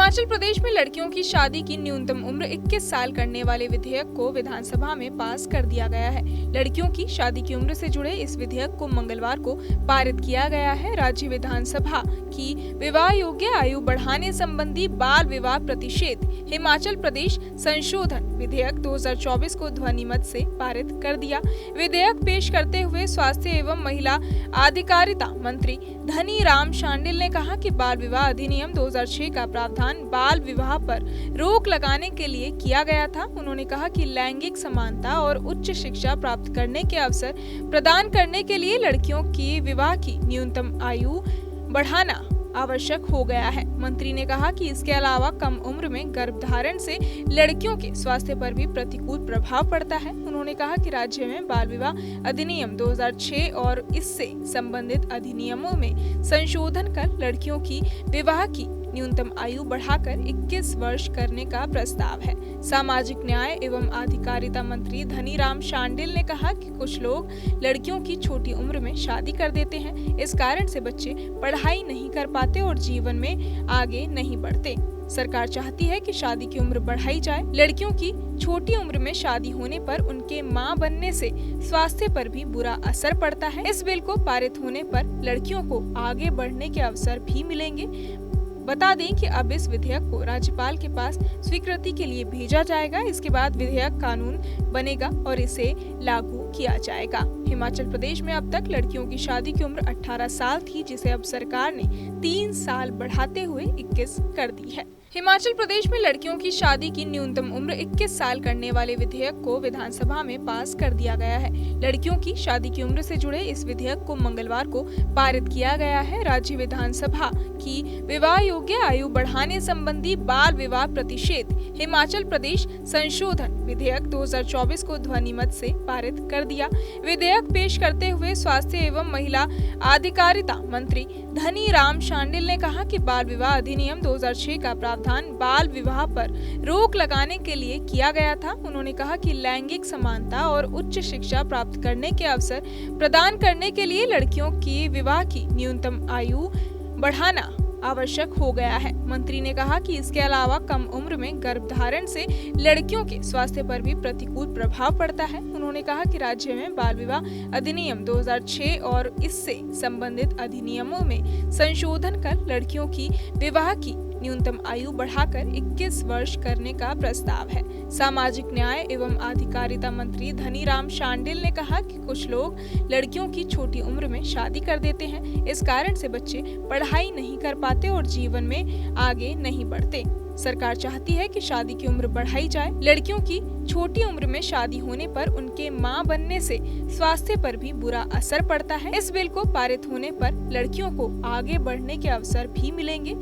हिमाचल प्रदेश में लड़कियों की शादी की न्यूनतम उम्र 21 साल करने वाले विधेयक को विधानसभा में पास कर दिया गया है। लड़कियों की शादी की उम्र से जुड़े इस विधेयक को मंगलवार को पारित किया गया है। राज्य विधानसभा की विवाह योग्य आयु बढ़ाने संबंधी बाल विवाह प्रतिषेध हिमाचल प्रदेश संशोधन विधेयक 2024 को ध्वनिमत से पारित कर दिया। विधेयक पेश करते हुए स्वास्थ्य एवं महिला अधिकारिता मंत्री धनी राम शांडिल ने कहा कि बाल विवाह अधिनियम 2006 का प्रावधान बाल विवाह पर रोक लगाने के लिए किया गया था। उन्होंने कहा कि लैंगिक समानता और उच्च शिक्षा प्राप्त करने के अवसर प्रदान करने के लिए लड़कियों की विवाह की न्यूनतम आयु बढ़ाना आवश्यक हो गया है। मंत्री ने कहा कि इसके अलावा कम उम्र में गर्भधारण से लड़कियों के स्वास्थ्य पर भी प्रतिकूल प्रभाव पड़ता है। उन्होंने कहा कि राज्य में बाल विवाह अधिनियम 2006 और इससे संबंधित अधिनियमों में संशोधन कर लड़कियों की विवाह की न्यूनतम आयु बढ़ाकर 21 वर्ष करने का प्रस्ताव है। सामाजिक न्याय एवं अधिकारिता मंत्री धनी राम शांडिल ने कहा कि कुछ लोग लड़कियों की छोटी उम्र में शादी कर देते हैं। इस कारण से बच्चे पढ़ाई नहीं कर पाते और जीवन में आगे नहीं बढ़ते। सरकार चाहती है कि शादी की उम्र बढ़ाई जाए। लड़कियों की छोटी उम्र में शादी होने पर उनके मां बनने से स्वास्थ्य पर भी बुरा असर पड़ता है। इस बिल को पारित होने पर लड़कियों को आगे बढ़ने के अवसर भी मिलेंगे। बता दें कि अब इस विधेयक को राज्यपाल के पास स्वीकृति के लिए भेजा जाएगा। इसके बाद विधेयक कानून बनेगा और इसे लागू किया जाएगा। हिमाचल प्रदेश में अब तक लड़कियों की शादी की उम्र 18 साल थी, जिसे अब सरकार ने 3 साल बढ़ाते हुए 21 कर दी है। हिमाचल प्रदेश में लड़कियों की शादी की न्यूनतम उम्र 21 साल करने वाले विधेयक को विधानसभा में पास कर दिया गया है। लड़कियों की शादी की उम्र से जुड़े इस विधेयक को मंगलवार को पारित किया गया है। राज्य विधानसभा की विवाह योग्य आयु बढ़ाने संबंधी बाल विवाह प्रतिषेध हिमाचल प्रदेश संशोधन विधेयक 2024 को ध्वनिमत से पारित कर दिया। विधेयक पेश करते हुए स्वास्थ्य एवं महिला अधिकारिता मंत्री धनी राम शांडिल ने कहा कि बाल विवाह अधिनियम 2006 का प्रावधान बाल विवाह पर रोक लगाने के लिए किया गया था। उन्होंने कहा कि लैंगिक समानता और उच्च शिक्षा प्राप्त करने के अवसर प्रदान करने के लिए लड़कियों की विवाह की न्यूनतम आयु बढ़ाना आवश्यक हो गया है। मंत्री ने कहा कि इसके अलावा कम उम्र में गर्भधारण से लड़कियों के स्वास्थ्य पर भी प्रतिकूल प्रभाव पड़ता है। उन्होंने कहा कि राज्य में बाल विवाह अधिनियम 2006 और इससे संबंधित अधिनियमों में संशोधन कर लड़कियों की विवाह की न्यूनतम आयु बढ़ाकर 21 वर्ष करने का प्रस्ताव है। सामाजिक न्याय एवं अधिकारिता मंत्री धनी राम शांडिल ने कहा कि कुछ लोग लड़कियों की छोटी उम्र में शादी कर देते हैं। इस कारण से बच्चे पढ़ाई नहीं कर पाते और जीवन में आगे नहीं बढ़ते। सरकार चाहती है कि शादी की उम्र बढ़ाई जाए। लड़कियों की छोटी उम्र में शादी होने पर उनके मां बनने से स्वास्थ्य पर भी बुरा असर पड़ता है। इस बिल को पारित होने पर लड़कियों को आगे बढ़ने के अवसर भी मिलेंगे।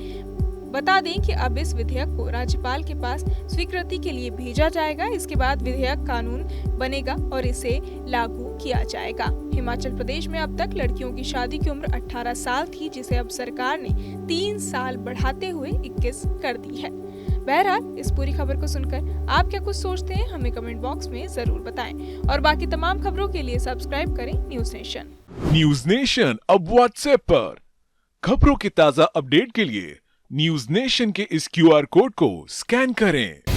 बता दें कि अब इस विधेयक को राज्यपाल के पास स्वीकृति के लिए भेजा जाएगा। इसके बाद विधेयक कानून बनेगा और इसे लागू किया जाएगा। हिमाचल प्रदेश में अब तक लड़कियों की शादी की उम्र 18 साल थी, जिसे अब सरकार ने 3 साल बढ़ाते हुए 21 कर दी है। बहरहाल इस पूरी खबर को सुनकर आप क्या कुछ सोचते हैं, हमें कमेंट बॉक्स में जरूर बताएं और बाकी तमाम खबरों के लिए सब्सक्राइब करें न्यूज नेशन। न्यूज नेशन अब व्हाट्सएप पर खबरों के ताजा अपडेट के लिए न्यूज नेशन के इस QR कोड को स्कैन करें।